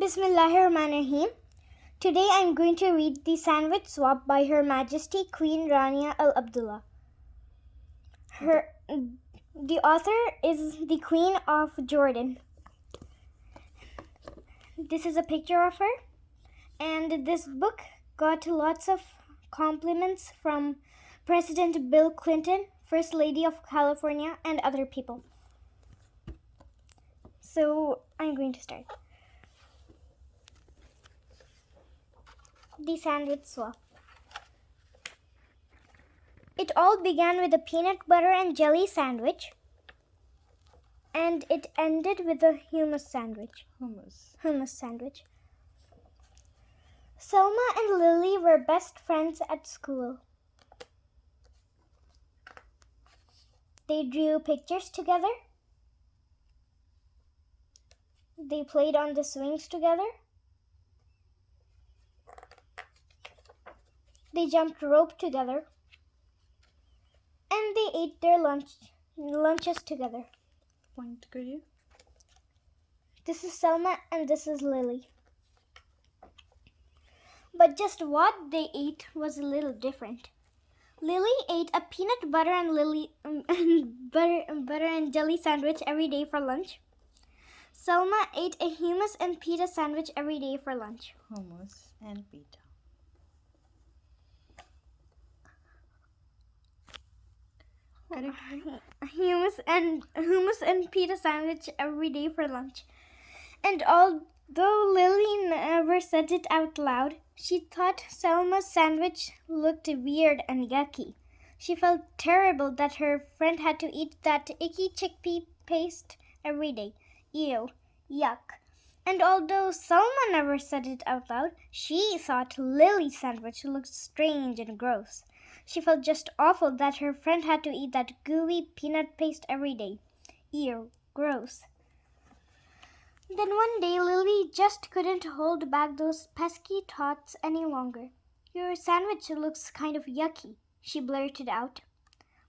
Bismillahirrahmanirrahim. Today I am going to read The Sandwich Swap by Her Majesty Queen Rania Al Abdullah. The author is the Queen of Jordan. This is a picture of her, and this book got lots of compliments from President Bill Clinton, First Lady of California, and other people. So I'm going to start. The Sandwich Swap. It all began with a peanut butter and jelly sandwich, and it ended with a hummus sandwich. Hummus sandwich. Selma and Lily were best friends at school. They drew pictures together. They played on the swings together. They jumped rope together, and they ate their lunches together. Point करिए. This is Selma and this is Lily. But just what they ate was a little different. Lily ate a peanut butter and butter and jelly sandwich every day for lunch. Selma ate a hummus and pita sandwich every day for lunch. Hummus and pita. Hummus and pita sandwich every day for lunch. And although Lily never said it out loud, she thought Selma's sandwich looked weird and yucky. She felt terrible that her friend had to eat that icky chickpea paste every day. Ew, yuck. And although Selma never said it out loud, she thought Lily's sandwich looked strange and gross. She felt just awful that her friend had to eat that gooey peanut paste every day. Ew, gross. Then one day, Lily just couldn't hold back those pesky thoughts any longer. Your sandwich looks kind of yucky, she blurted out.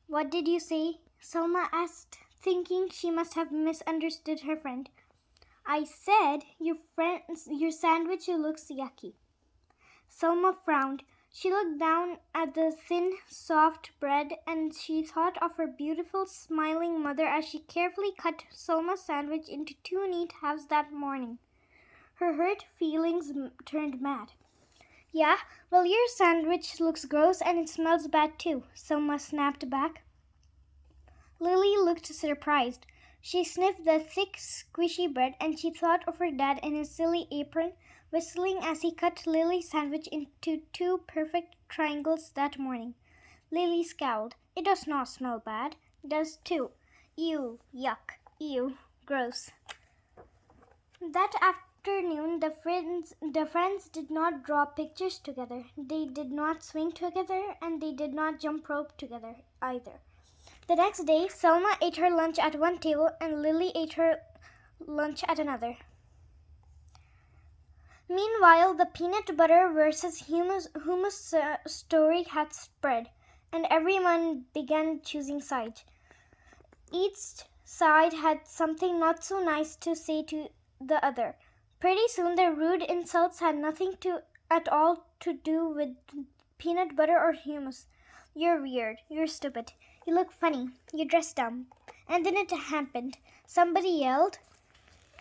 What did you say? Selma asked, thinking she must have misunderstood her friend. I said your sandwich looks yucky. Selma frowned. She looked down at the thin, soft bread, and she thought of her beautiful, smiling mother as she carefully cut Selma's sandwich into 2 neat halves that morning. Her hurt feelings turned mad. Yeah, well, your sandwich looks gross and it smells bad too, Selma snapped back. Lily looked surprised. She sniffed the thick, squishy bread, and she thought of her dad in his silly apron, whistling as he cut Lily's sandwich into 2 perfect triangles that morning. Lily scowled. It does not smell bad. It does too. Ew, yuck, ew, gross. That afternoon, the friends did not draw pictures together. They did not swing together, and they did not jump rope together either. The next day, Selma ate her lunch at one table, and Lily ate her lunch at another. Meanwhile, the peanut butter versus hummus story had spread, and everyone began choosing sides. Each side had something not so nice to say to the other. Pretty soon, their rude insults had nothing at all to do with peanut butter or hummus. You're weird. You're stupid. You look funny. You dress dumb. And then it happened. Somebody yelled,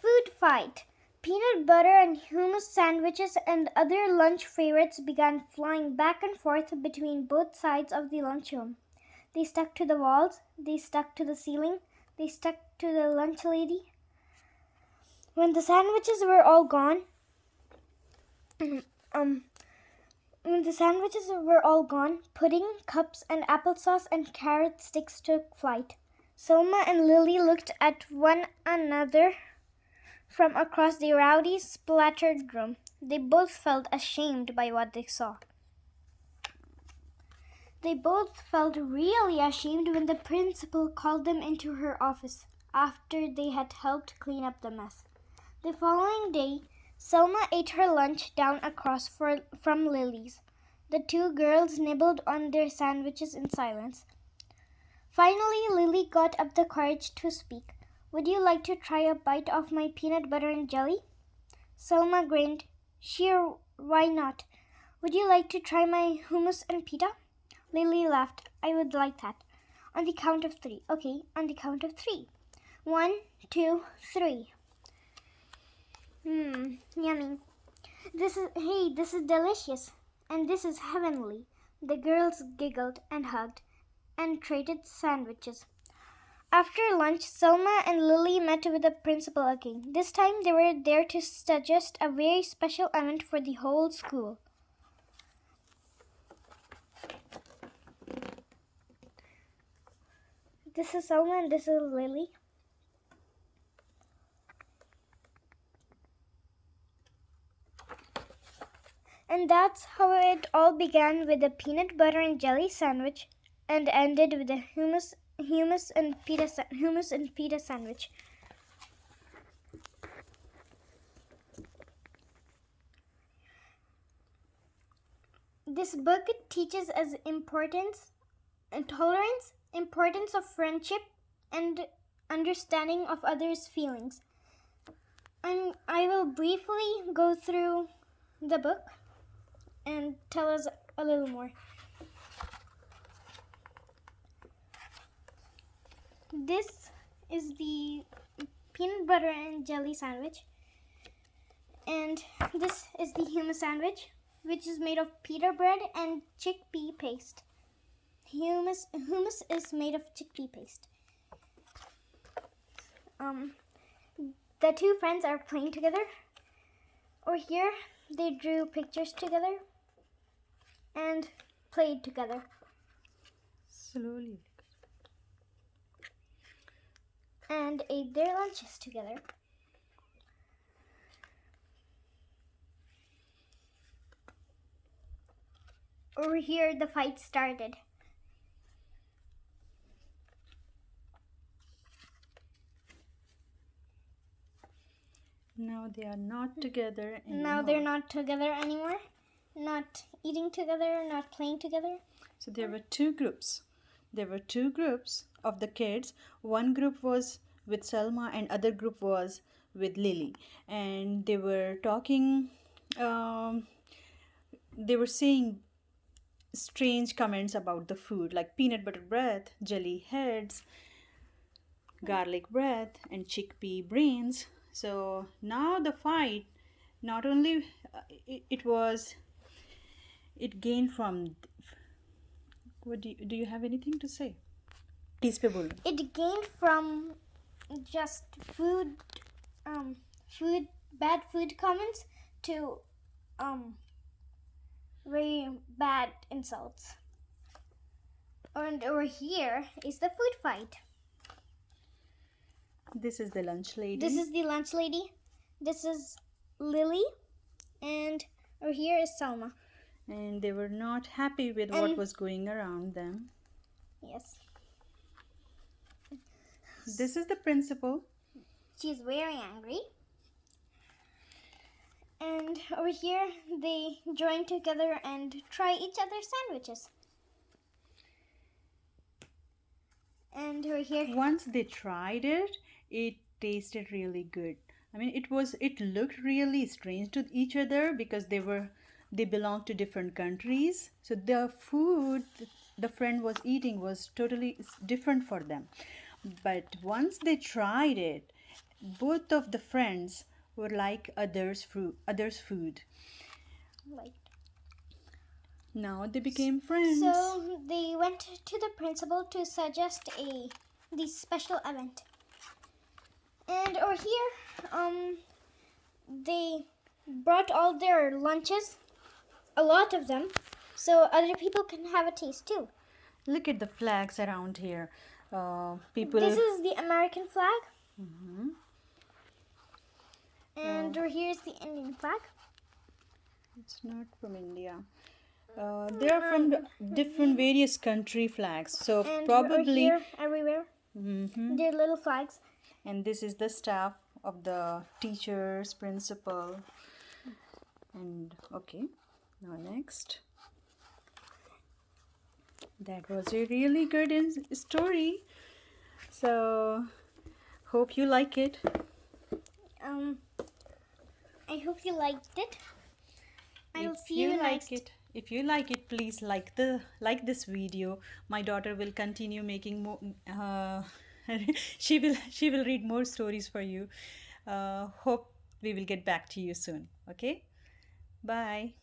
"Food fight!" Peanut butter and hummus sandwiches and other lunch favorites began flying back and forth between both sides of the lunchroom. They stuck to the walls. They stuck to the ceiling. They stuck to the lunch lady. When the sandwiches were all gone, pudding, cups, and applesauce and carrot sticks took flight. Selma and Lily looked at one another from across the rowdy, splattered room. They both felt ashamed by what they saw. They both felt really ashamed when the principal called them into her office after they had helped clean up the mess. The following day, Selma ate her lunch down across from Lily's. The 2 girls nibbled on their sandwiches in silence. Finally, Lily got up the courage to speak. Would you like to try a bite of my peanut butter and jelly? Selma grinned. Sure, why not? Would you like to try my hummus and pita? Lily laughed. I would like that. On the count of three. Okay, on the count of three. 1, 2, 3. Yummy. This is delicious. And this is heavenly. The girls giggled and hugged and traded sandwiches. After lunch, Selma and Lily met with the principal again. This time they were there to suggest a very special event for the whole school. This is Selma and this is Lily. And that's how it all began, with a peanut butter and jelly sandwich and ended with a hummus and pita sandwich. This book teaches us importance and tolerance, importance of friendship, and understanding of others' feelings. I will briefly go through the book and tell us a little more. This is the peanut butter and jelly sandwich, and this is the hummus sandwich, which is made of pita bread and chickpea paste. Hummus is made of chickpea paste. The two friends are playing together. Over here, they drew pictures together and played together. Slowly. And ate their lunches together. Over here, the fight started. Now they are not together anymore. Now they're not together anymore. Not eating together, not playing together. So there were two groups. There were two groups of the kids. One group was with Selma and other group was with Lily. And they were talking, they were saying strange comments about the food, like peanut butter bread, jelly heads, garlic bread, and chickpea brains. So now the fight, not only it gained from. What do you have anything to say? Tease pe bolo. It gained from just bad food comments to very bad insults. And over here is the food fight. This is the lunch lady. This is the lunch lady. This is Lily. And over here is Selma. And they were not happy with what was going around them. Yes. This is the principal. She's very angry. And over here, they join together and try each other's sandwiches. And over here, Once they tried it, it tasted really good. I mean, it looked really strange to each other because they belonged to different countries. So the food the friend was eating was totally different for them. But once they tried it, both of the friends were like others' food. like, Now they became friends. so they went to the principal to suggest the special event. And over here, they brought all their lunches, a lot of them, so other people can have a taste too. Look at the flags around here. People. This is the American flag. Mhm. And over here is the Indian flag. It's not from India. They are from different various country flags. So And probably. over here, everywhere, Mhm. they're little flags. And this is the staff of the teachers, principal. And okay, now next. That was a really good story. So hope you like it. I hope you liked it. I will If see you you like next. it, please like this video. My daughter will continue making more. She will read more stories for you. Hope we will get back to you soon. Okay, bye.